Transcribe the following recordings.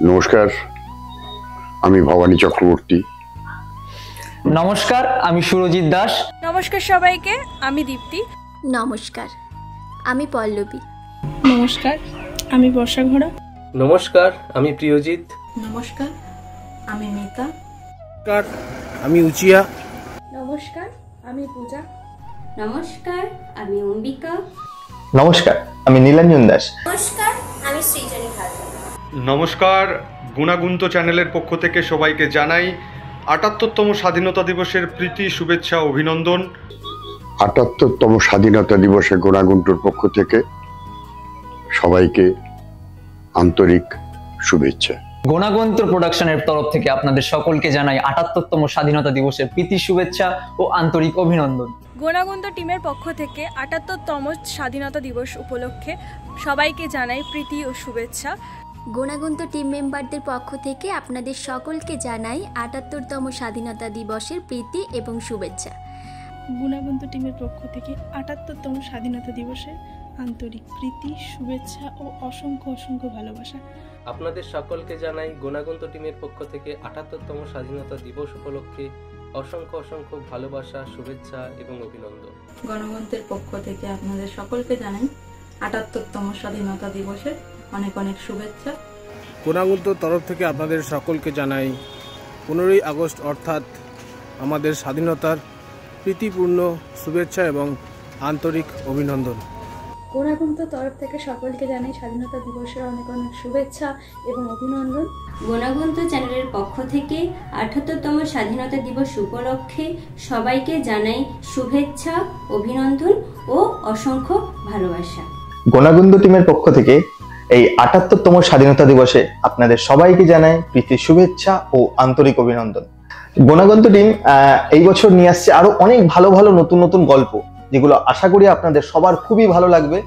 নমস্কার, আমি ভবানী চক্রবর্তী। নমস্কার, আমি সুরজিৎ দাস। নমস্কার সবাইকে, আমি দীপ্তি। নমস্কার, আমি পল্লবী। নমস্কার, আমি বর্ষা ঘোড়া। নমস্কার, আমি প্রিয়জিৎ। নমস্কার, আমি মিতা। নমস্কার, আমি উচিয়া। নমস্কার, আমি পূজা। নমস্কার, আমি অম্বিকা। নমস্কার, আমি নীলাঞ্জন দাস। নমস্কার, আমি সৃজনী হালদার। নমস্কার, গুণাগুন্ত চ্যানেলের পক্ষ থেকে সবাইকে জানাই ৭৮তম স্বাধীনতা দিবসের প্রীতি, শুভেচ্ছা, অভিনন্দন। ৭৮তম স্বাধীনতা দিবসে গুণাগুন্টুর পক্ষ থেকে সবাইকে আন্তরিক শুভেচ্ছা। গুণাগুন্ত প্রোডাকশনের তরফ থেকে আপনাদের সকলকে জানাই ৭৮তম স্বাধীনতা দিবসের প্রীতি, শুভেচ্ছা ও আন্তরিক অভিনন্দন। গুণাগুন্ত টিমের পক্ষ থেকে ৭৮তম স্বাধীনতা দিবস উপলক্ষে সবাইকে জানাই প্রীতি ও শুভেচ্ছা। গুণাগুন্ত টিম মেম্বারদের পক্ষ থেকে আপনাদের সকলকে জানাই ৭৮তম স্বাধীনতা দিবসের প্রীতি এবং শুভেচ্ছা। গুণাগুন্ত টিমের পক্ষ থেকে ৭৮তম স্বাধীনতা দিবসের আন্তরিক প্রীতি, শুভেচ্ছা ও অসংখ্য অসংখ্য ভালোবাসা। আপনাদের সকলকে জানাই গুণাগুন্ত টিমের পক্ষ থেকে ৭৮তম স্বাধীনতা দিবস উপলক্ষে অসংখ্য অসংখ্য ভালোবাসা, শুভেচ্ছা এবং অভিনন্দন। গণতন্ত্রের পক্ষ থেকে আপনাদের সকলকে জানাই ৭৮তম স্বাধীনতা দিবসের অনেক অনেক শুভেচ্ছা। গুণাগুন্তর তরফ থেকে আপনাদের সকলকে জানাই ১৫ই আগস্ট অর্থাৎ আমাদের স্বাধীনতার প্রীতিপূর্ণ শুভেচ্ছা এবং আন্তরিক অভিনন্দন। গুণাগুন্ত তরফ থেকে সকলকে জানাই স্বাধীনতা দিবসের অনেক অনেক শুভেচ্ছা এবং অভিনন্দন। গুণাগুন্ত চ্যানেলের পক্ষ থেকে ৭৮তম স্বাধীনতা দিবস উপলক্ষে সবাইকে জানাই শুভেচ্ছা, অভিনন্দন ও অসংখ্য ভালোবাসা। গুণাগুন্ত টিমের পক্ষ থেকে এই ৭৮তম স্বাধীনতা দিবসে আপনাদের সবাইকে জানাই প্রীতি, শুভেচ্ছা ও আন্তরিক অভিনন্দন। গুণাগুন্ত টিম এই বছর নিয়ে আসছে আরো অনেক ভালো ভালো নতুন নতুন গল্প, যেগুলো আশা করি আপনাদের সবার খুবই ভালো লাগবে।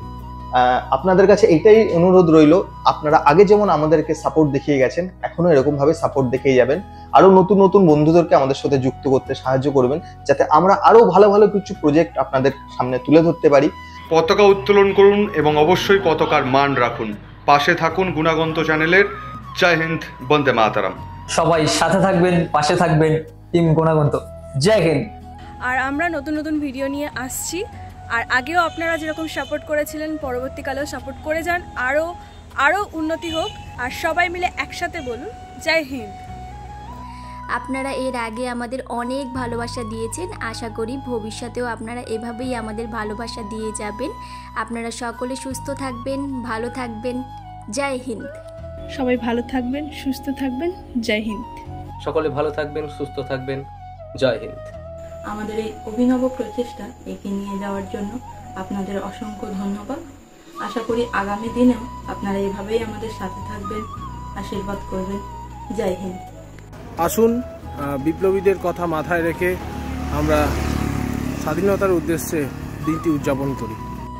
আপনাদের কাছে এইটাই অনুরোধ রইল, আপনারা আগে যেমন আমাদেরকে সাপোর্ট দেখিয়ে গেছেন, এখনো এরকম ভাবে সাপোর্ট দেখিয়ে যাবেন। আরো নতুন নতুন বন্ধুদেরকে আমাদের সাথে যুক্ত করতে সাহায্য করবেন, যাতে আমরা আরো ভালো ভালো কিছু প্রজেক্ট আপনাদের সামনে তুলে ধরতে পারি। পতাকা উত্তোলন করুন এবং অবশ্যই পতাকার মান রাখুন। পাশে থাকুন গুণাগুন্ত চ্যানেলের। জয় হিন্দ, বন্দে মাতরম। সবাই সাথে থাকবেন, পাশে থাকবেন, টিম গুণাগুন্ত। জয় হিন্দ। আর আমরা নতুন নতুন ভিডিও নিয়ে আসছি, আর আগেও আপনারা যেরকম সাপোর্ট করেছিলেন পরবর্তীকালেও সাপোর্ট করে যান, আরও উন্নতি হোক। আর সবাই মিলে একসাথে বলুন জয় হিন্দ। আপনারা এর আগে আমাদের অনেক ভালোবাসা দিয়েছেন, আশা করি ভবিষ্যতেও আপনারা এভাবেই আমাদের ভালোবাসা দিয়ে যাবেন। আপনারা সকলে সুস্থ থাকবেন, ভালো থাকবেন। জয় হিন্দ। সবাই ভালো থাকবেন, সুস্থ থাকবেন। জয় হিন্দ। সকলে ভালো থাকবেন, সুস্থ থাকবেন। জয় হিন্দ। আমাদের এই অভিনব প্রচেষ্টা এগিয়ে নিয়ে যাওয়ার জন্য আপনাদের অসংখ্য ধন্যবাদ। আশা করি আগামী দিনেও আপনারা এভাবেই আমাদের সাথে থাকবেন, আশীর্বাদ করবেন। জয় হিন্দ। আসুন বিপ্লবীদের কথা মাথায় রেখে আমরা স্বাধীনতার উদ্দেশ্যে দিনটি উদযাপন করি।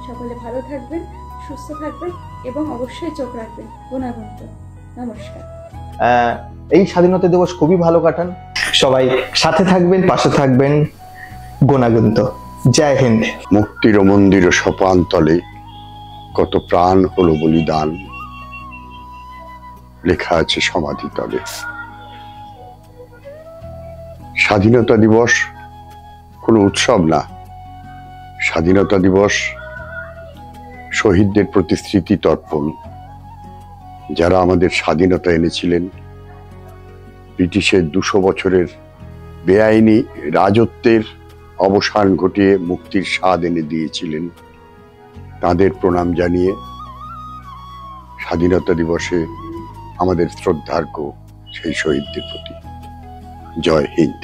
সকলে ভালো থাকবেন, সুস্থ থাকবেন এবং অবশ্যই চোখ রাখবেন গুণাগুন্ত। নমস্কার। এই স্বাধীনতা দিবস খুবই ভালো কাটান। সবাই সাথে থাকবেন, পাশে থাকবেন। গুণাগুন্ত। জয় হিন্দ। মুক্তির মন্দির সোপানতলে কত প্রাণ হলো বলিদান, লেখা আছে সমাধিতলে। স্বাধীনতা দিবস কোনো উৎসব না, স্বাধীনতা দিবস শহীদদের প্রতি স্মৃতি তর্পণ, যারা আমাদের স্বাধীনতা এনেছিলেন। ব্রিটিশের ২০০ বছরের বেআইনি রাজত্বের অবসান ঘটিয়ে মুক্তির স্বাদ এনে দিয়েছিলেন, তাদের প্রণাম জানিয়ে স্বাধীনতা দিবসে আমাদের শ্রদ্ধার্ঘ্য সেই শহীদদের প্রতি। জয় হিন্দ।